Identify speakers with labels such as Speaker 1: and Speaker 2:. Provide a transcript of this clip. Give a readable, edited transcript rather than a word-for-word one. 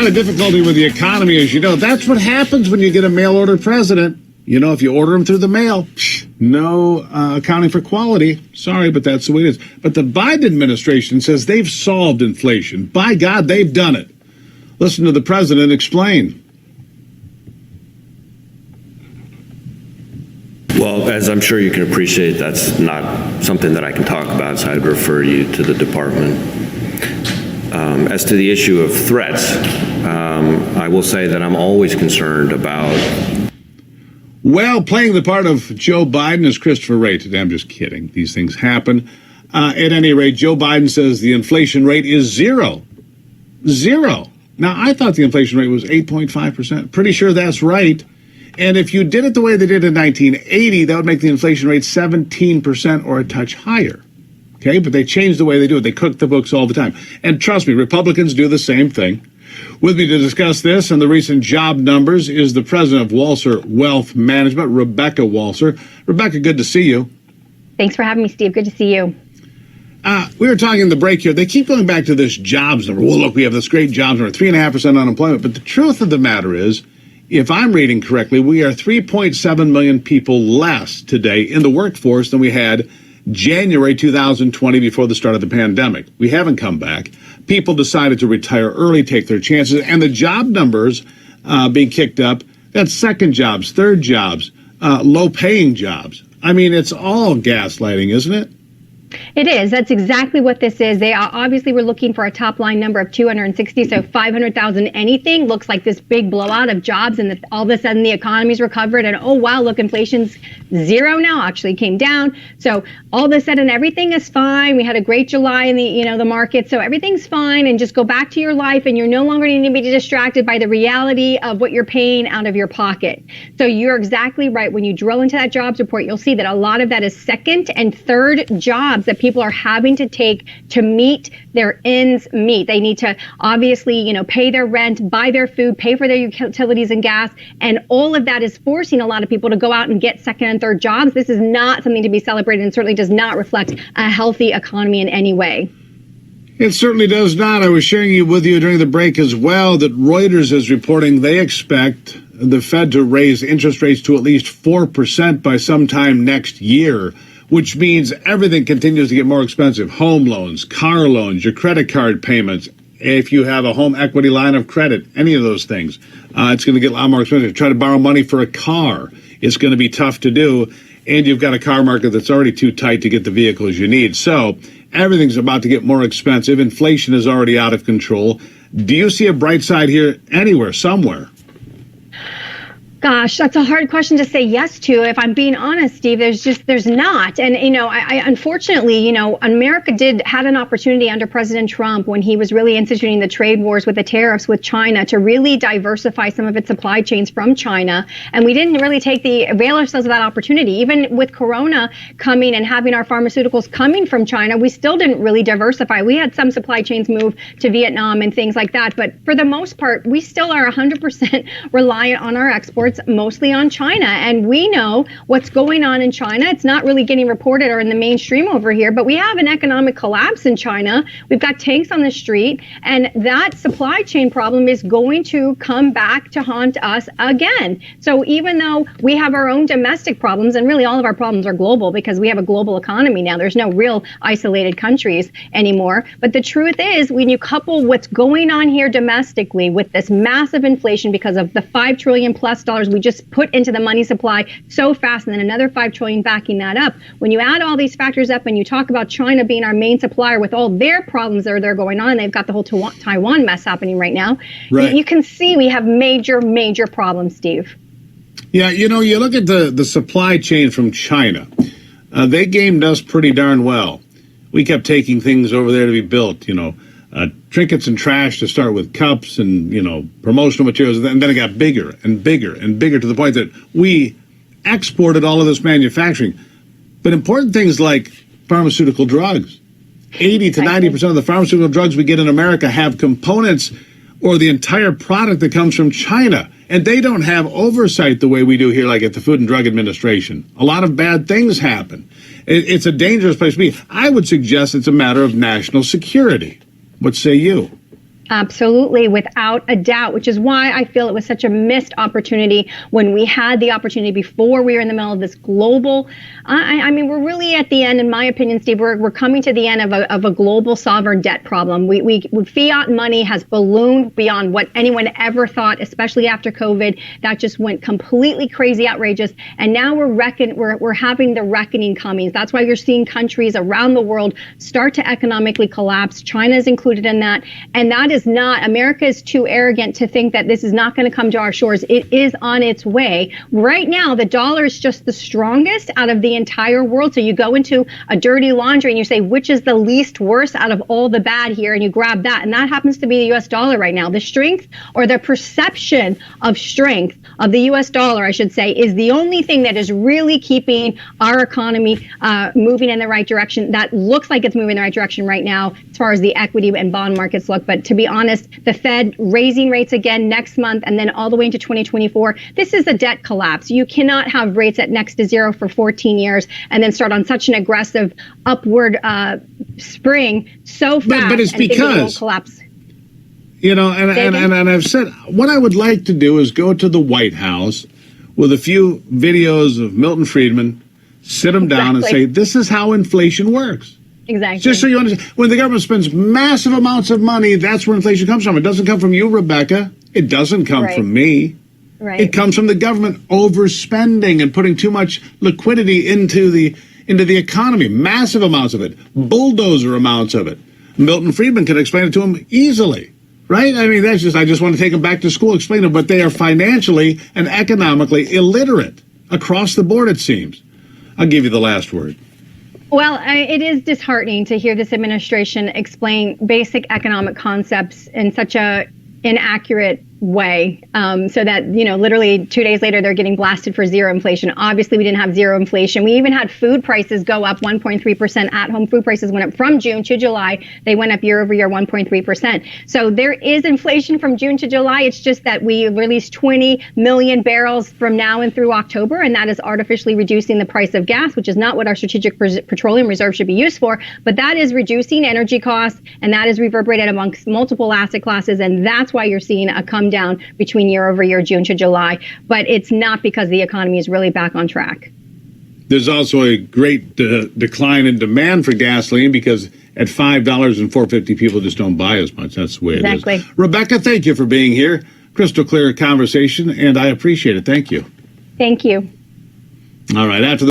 Speaker 1: of difficulty with the economy, as you know. That's what happens when you get a mail-order president. You know, if you order them through the mail, no accounting for quality. Sorry, but that's the way it is. But the Biden administration says they've solved inflation. By God, they've done it. Listen to the president explain.
Speaker 2: Well, as I'm sure you can appreciate, that's not something that I can talk about, so I'd refer you to the department. As to the issue of threats, I will say that I'm always concerned about.
Speaker 1: Well, playing the part of Joe Biden is Christopher Wray today. I'm just kidding. These things happen. At any rate, Joe Biden says the inflation rate is zero. Zero. Now, I thought the inflation rate was 8.5%. Pretty sure that's right. And if you did it the way they did in 1980, that would make the inflation rate 17% or a touch higher. Okay, but they changed the way they do it. They cook the books all the time. And trust me, Republicans do the same thing. With me to discuss this and the recent job numbers is the president of Walser Wealth Management, Rebecca Walser. Rebecca, good to see you.
Speaker 3: Thanks for having me, Steve. Good to see you.
Speaker 1: We were talking in the break here. They keep going back to this jobs number. Well, look, we have this great jobs number, 3.5% unemployment. But the truth of the matter is, if I'm reading correctly, we are 3.7 million people less today in the workforce than we had January 2020 before the start of the pandemic. We haven't come back. People decided to retire early, take their chances, and the job numbers being kicked up, that's second jobs, third jobs, low-paying jobs. I mean, it's all gaslighting, isn't it?
Speaker 3: It is. That's exactly what this is. They obviously were looking for a top line number of 260, so 500,000 anything looks like this big blowout of jobs, and all of a sudden the economy's recovered, and oh wow, look, inflation's zero now, actually came down. So all of a sudden everything is fine. We had a great July in the market, so everything's fine, and just go back to your life, and you're no longer needing to be distracted by the reality of what you're paying out of your pocket. So you're exactly right. When you drill into that jobs report, you'll see that a lot of that is second and third jobs that people are having to take to meet their ends meet. They need to obviously, pay their rent, buy their food, pay for their utilities and gas, and all of that is forcing a lot of people to go out and get second and third jobs. This is not something to be celebrated and certainly does not reflect a healthy economy in any way.
Speaker 1: It certainly does not. I was sharing with you during the break as well that Reuters is reporting they expect the Fed to raise interest rates to at least 4% by sometime next year, which means everything continues to get more expensive. Home loans, car loans, your credit card payments. If you have a home equity line of credit, any of those things, it's going to get a lot more expensive. Try to borrow money for a car, it's going to be tough to do. And you've got a car market that's already too tight to get the vehicles you need. So everything's about to get more expensive. Inflation is already out of control. Do you see a bright side here anywhere, somewhere?
Speaker 3: Gosh, that's a hard question to say yes to. If I'm being honest, Steve, there's not. And, I unfortunately, America had an opportunity under President Trump when he was really instituting the trade wars with the tariffs with China to really diversify some of its supply chains from China. And we didn't really avail ourselves of that opportunity. Even with Corona coming and having our pharmaceuticals coming from China, we still didn't really diversify. We had some supply chains move to Vietnam and things like that. But for the most part, we still are 100% reliant on our exports, mostly on China. And we know what's going on in China. It's not really getting reported or in the mainstream over here, but we have an economic collapse in China. We've got tanks on the street, and that supply chain problem is going to come back to haunt us again. So even though we have our own domestic problems, and really all of our problems are global because we have a global economy now, there's no real isolated countries anymore. But the truth is, when you couple what's going on here domestically with this massive inflation because of the $5 trillion plus we just put into the money supply so fast, and then another $5 trillion backing that up. When you add all these factors up and you talk about China being our main supplier with all their problems that are going on, they've got the whole Taiwan mess happening right now. Right. You can see we have major, major problems, Steve.
Speaker 1: Yeah, you look at the supply chain from China. They gamed us pretty darn well. We kept taking things over there to be built, trinkets and trash to start with, cups and, promotional materials. And then it got bigger and bigger and bigger to the point that we exported all of this manufacturing. But important things like pharmaceutical drugs, 80 to 90% of the pharmaceutical drugs we get in America have components or the entire product that comes from China. And they don't have oversight the way we do here, like at the Food and Drug Administration. A lot of bad things happen. It's a dangerous place to be. I would suggest it's a matter of national security. What say you?
Speaker 3: Absolutely, without a doubt, which is why I feel it was such a missed opportunity when we had the opportunity before we were in the middle of this global. I mean, we're really at the end, in my opinion, Steve. We're coming to the end of a global sovereign debt problem. We fiat money has ballooned beyond what anyone ever thought, especially after COVID. That just went completely crazy, outrageous, and now we're having the reckoning coming. That's why you're seeing countries around the world start to economically collapse. China is included in that, and that is not, America is too arrogant to think that this is not going to come to our shores. It is on its way. Right now, the dollar is just the strongest out of the entire world. So you go into a dirty laundry and you say, which is the least worst out of all the bad here? And you grab that. And that happens to be the US dollar right now. The strength, or the perception of strength of the US dollar, I should say, is the only thing that is really keeping our economy moving in the right direction. That looks like it's moving in the right direction right now as far as the equity and bond markets look. But to be honest, the Fed raising rates again next month and then all the way into 2024. This is a debt collapse. You cannot have rates at next to zero for 14 years and then start on such an aggressive upward spring so fast.
Speaker 1: But it's
Speaker 3: and
Speaker 1: because
Speaker 3: it won't collapse.
Speaker 1: You know, and I've said what I would like to do is go to the White House with a few videos of Milton Friedman, sit them down and say, this is how inflation works.
Speaker 3: Exactly.
Speaker 1: Just so you understand, when the government spends massive amounts of money, that's where inflation comes from. It doesn't come from you, Rebecca. It doesn't come from me.
Speaker 3: Right.
Speaker 1: It comes from the government overspending and putting too much liquidity into the economy. Massive amounts of it. Bulldozer amounts of it. Milton Friedman can explain it to him easily. Right? I mean, I just want to take them back to school, explain it, but they are financially and economically illiterate across the board, it seems. I'll give you the last word.
Speaker 3: Well, it is disheartening to hear this administration explain basic economic concepts in such a inaccurate way, so that, you know, literally 2 days later, they're getting blasted for zero inflation. Obviously, we didn't have zero inflation. We even had food prices go up 1.3%. At-home food prices went up from June to July. They went up year over year 1.3%. So there is inflation from June to July. It's just that we released 20 million barrels from now and through October, and that is artificially reducing the price of gas, which is not what our strategic petroleum reserve should be used for. But that is reducing energy costs, and that is reverberated amongst multiple asset classes, and that's why you're seeing a come down between year over year, June to July. But it's not because the economy is really back on track.
Speaker 1: There's also a great decline in demand for gasoline because at $5 and $4.50, people just don't buy as much. That's the way it is. Rebecca, thank you for being here. Crystal clear conversation, and I appreciate it. Thank you.
Speaker 3: Thank you.
Speaker 1: All right. After the